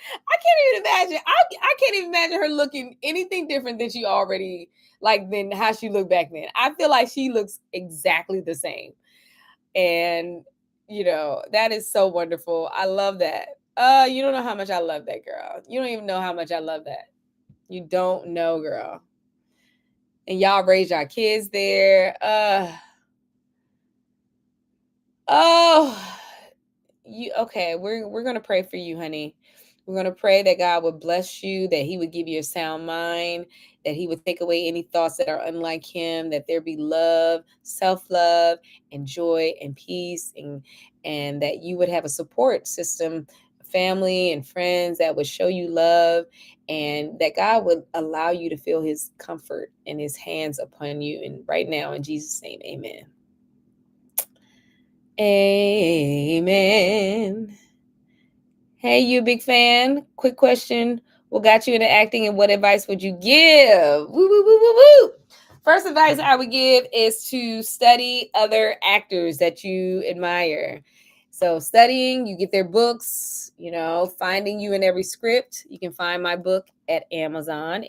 I can't even imagine. I can't even imagine her looking anything different than she already than how she looked back then. I feel like she looks exactly the same, and that is so wonderful. I love that. You don't know how much I love that, girl. You don't even know how much I love that. You don't know, girl. And y'all raise our kids there. Oh, you okay? We're gonna pray for you, honey. We're gonna pray that God would bless you, that He would give you a sound mind, that He would take away any thoughts that are unlike Him, that there be love, self-love, and joy and peace, and that you would have a support system, family and friends that would show you love, and that God would allow you to feel His comfort and His hands upon you. And right now, in Jesus' name, Amen. Amen. Hey, you big fan. Quick question. What got you into acting and what advice would you give? Woo, woo, woo, woo, woo. First advice I would give is to study other actors that you admire. So studying, you get their books, finding you in every script. You can find my book at Amazon.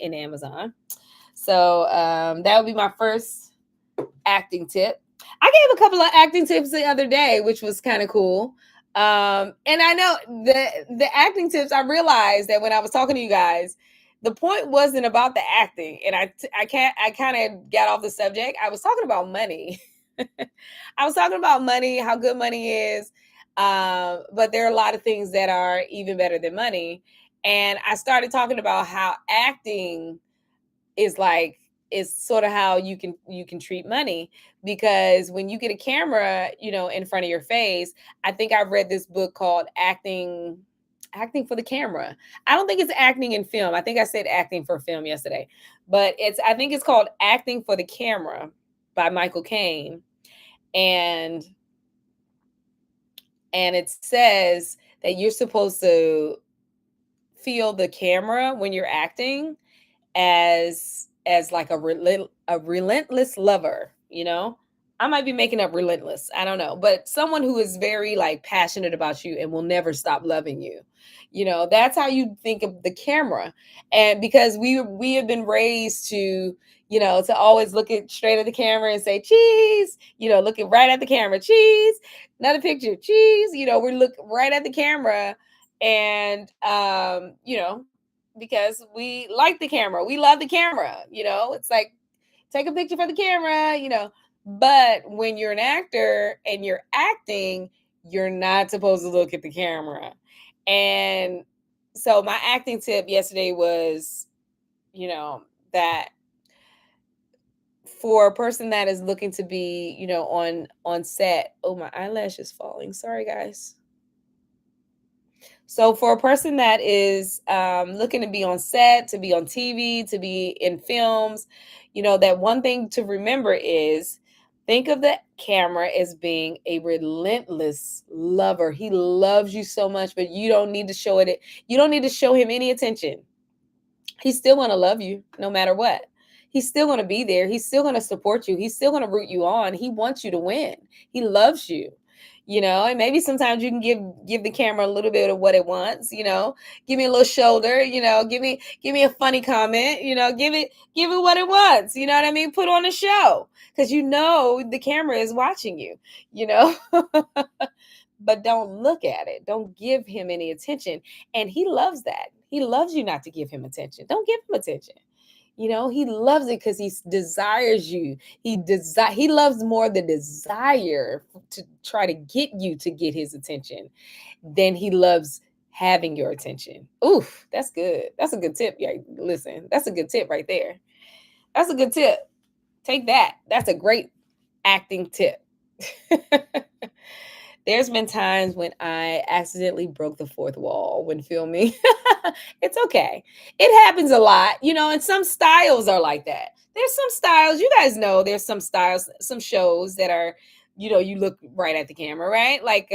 So that would be my first acting tip. I gave a couple of acting tips the other day, which was kind of cool. And I know the acting tips, I realized that when I was talking to you guys, the point wasn't about the acting. And I kind of got off the subject. I was talking about money. I was talking about money, how good money is. But there are a lot of things that are even better than money. And I started talking about how acting is sort of how you can treat money, because when you get a camera in front of your face, I think I've read this book called acting for the camera. I don't think it's acting in film. I think I said acting for film yesterday, but I think it's called Acting for the Camera by Michael Caine. And it says that you're supposed to feel the camera when you're acting as like a relentless lover. I might be making up relentless, I don't know, but someone who is very passionate about you and will never stop loving you. That's how you think of the camera. And because we have been raised to always look straight at the camera and say cheese, looking right at the camera, cheese, another picture, cheese, we look right at the camera. And because we like the camera. We love the camera. It's like, take a picture for the camera. But when you're an actor and you're acting, you're not supposed to look at the camera. And so my acting tip yesterday was, that for a person that is looking to be, on set. Oh, my eyelash is falling. Sorry, guys. So for a person that is looking to be on set, to be on TV, to be in films, that one thing to remember is think of the camera as being a relentless lover. He loves you so much, but you don't need to show it. You don't need to show him any attention. He's still going to love you no matter what. He's still going to be there. He's still going to support you. He's still going to root you on. He wants you to win. He loves you. And maybe sometimes you can give the camera a little bit of what it wants. Give me a little shoulder. Give me a funny comment. Give it what it wants. You know what I mean? Put on a show, because the camera is watching you. but don't look at it. Don't give him any attention. And he loves that. He loves you not to give him attention. Don't give him attention. You know, he loves it because he desires you. He loves more the desire to try to get you to get his attention than he loves having your attention. Oof, that's good. That's a good tip. Yeah, listen, that's a good tip right there. That's a good tip. Take that. That's a great acting tip. There's been times when I accidentally broke the fourth wall when filming. It's okay. It happens a lot, you know, and some styles are like that. There's some styles, you guys know, there's some styles, some shows that are, you know, you look right at the camera, right? Like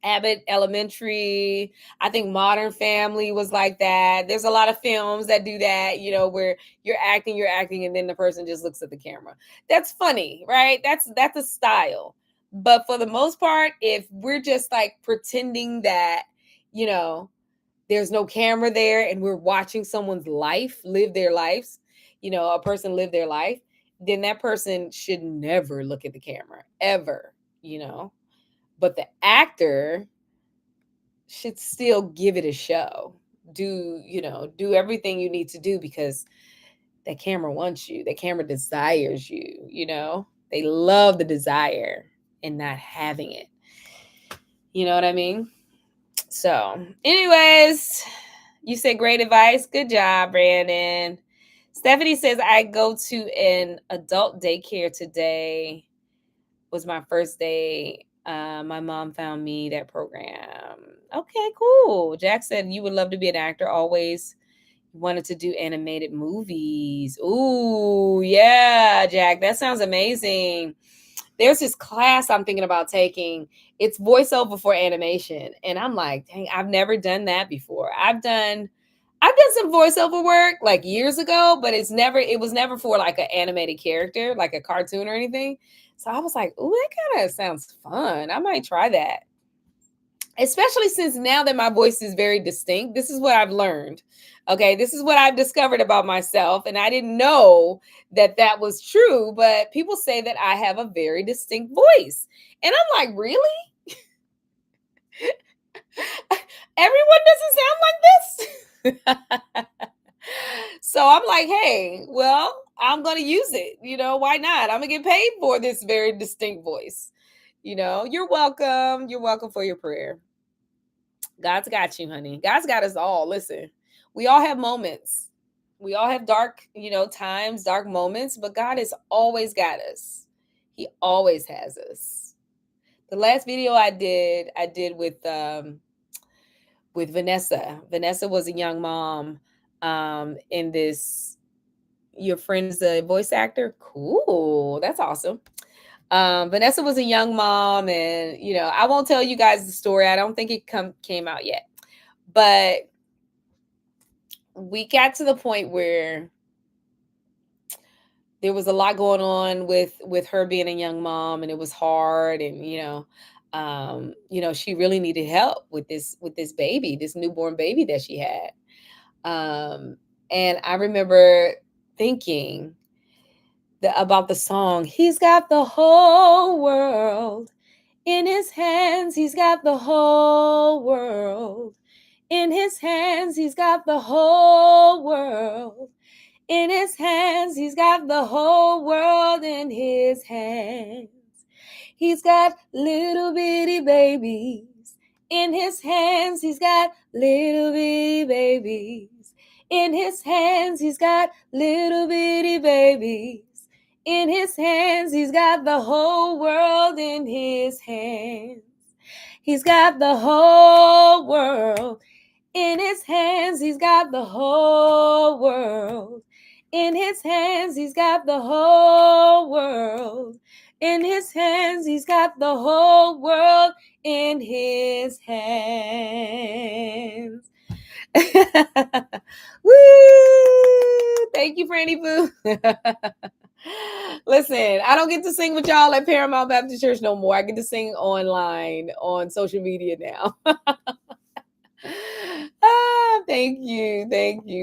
Abbott Elementary. I think Modern Family was like that. There's a lot of films that do that, you know, where you're acting, and then the person just looks at the camera. That's funny, right? That's a style. But for the most part, if we're just like pretending that, you know, there's no camera there and we're watching someone's life, live their lives, you know, a person live their life, then that person should never look at the camera ever, you know. But the actor should still give it a show. Do everything you need to do because that camera wants you. The camera desires you, you know? They love the desire and not having it. You know what I mean? So, anyways, you said great advice. Good job, Brandon. Stephanie says, I go to an adult daycare today. Was my first day. My mom found me that program. Okay, cool. Jack said you would love to be an actor. Always wanted to do animated movies. Ooh, yeah, Jack. That sounds amazing. There's this class I'm thinking about taking. It's voiceover for animation. And I'm like, dang, I've never done that before. I've done some voiceover work like years ago, but it was never for like an animated character, like a cartoon or anything. So I was like, ooh, that kind of sounds fun. I might try that. Especially since now that my voice is very distinct. This is what I've learned. Okay, this is what I've discovered about myself. And I didn't know that that was true, but people say that I have a very distinct voice. And I'm like, really? Everyone doesn't sound like this? So I'm like, hey, well, I'm going to use it. You know, why not? I'm going to get paid for this very distinct voice. You know, you're welcome. You're welcome for your prayer. God's got you, honey. God's got us all. Listen, we all have moments. We all have dark, you know, times, dark moments, but God has always got us. He always has us. The last video I did with Vanessa. Vanessa was a young mom in this. Your friend's a voice actor? Cool. That's awesome. Vanessa was a young mom, and you know, I won't tell you guys the story. I don't think it came out yet. But we got to the point where there was a lot going on with her being a young mom, and it was hard, and you know, she really needed help with this baby, this newborn baby that she had. And I remember thinking about the song, he's got the whole world in his hands. He's got the whole world in his hands. He's got the whole world in his hands. He's got the whole world in his hands. He's got little bitty babies in his hands. He's got little bitty babies in his hands. He's got little bitty babies in his hands. He's got the whole world in his hands. He's got the whole world in his hands. He's got the whole world in his hands. He's got the whole world in his hands. He's got the whole world in his hands. Woo! Thank you, Franny Boo. Listen, I don't get to sing with y'all at Paramount Baptist Church no more. I get to sing online on social media now. Thank you.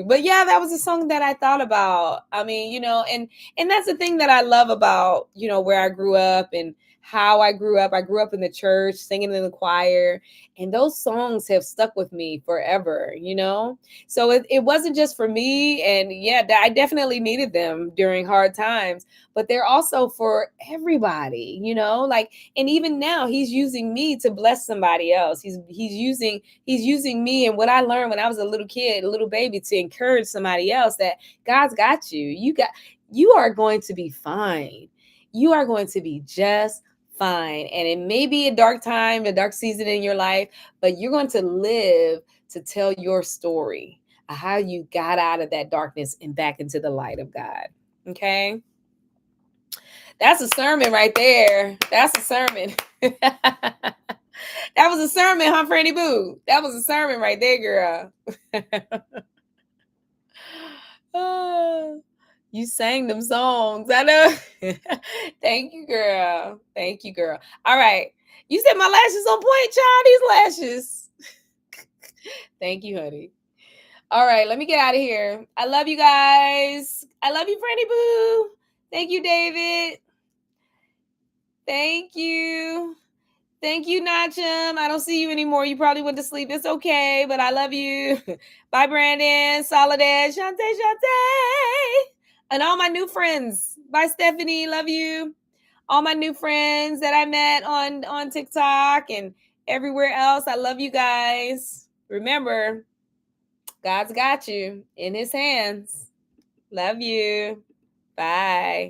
But yeah, that was a song that I thought about. I mean, you know, and that's the thing that I love about, you know, where I grew up and how I grew up. I grew up in the church, singing in the choir, and those songs have stuck with me forever, you know? So it wasn't just for me. And yeah, I definitely needed them during hard times, but they're also for everybody, you know? Like, and even now he's using me to bless somebody else. He's using me and what I learned when I was a little kid, a little baby, to encourage somebody else that God's got you. You are going to be fine. You are going to be just fine. And it may be a dark time, a dark season in your life, but you're going to live to tell your story of how you got out of that darkness and back into the light of God. Okay? That's a sermon right there. That's a sermon. That was a sermon, huh, Franny Boo? That was a sermon right there, girl. Oh, you sang them songs. I know. Thank you, girl. Thank you, girl. All right. You said my lashes on point, child. These lashes. Thank you, honey. All right, let me get out of here. I love you guys. I love you, Franny Boo. Thank you, David. Thank you. Thank you, Nachum. I don't see you anymore. You probably went to sleep. It's okay, but I love you. Bye, Brandon, Soledad, Shantae, and all my new friends. Bye, Stephanie. Love you. All my new friends that I met on TikTok and everywhere else. I love you guys. Remember, God's got you in his hands. Love you. Bye.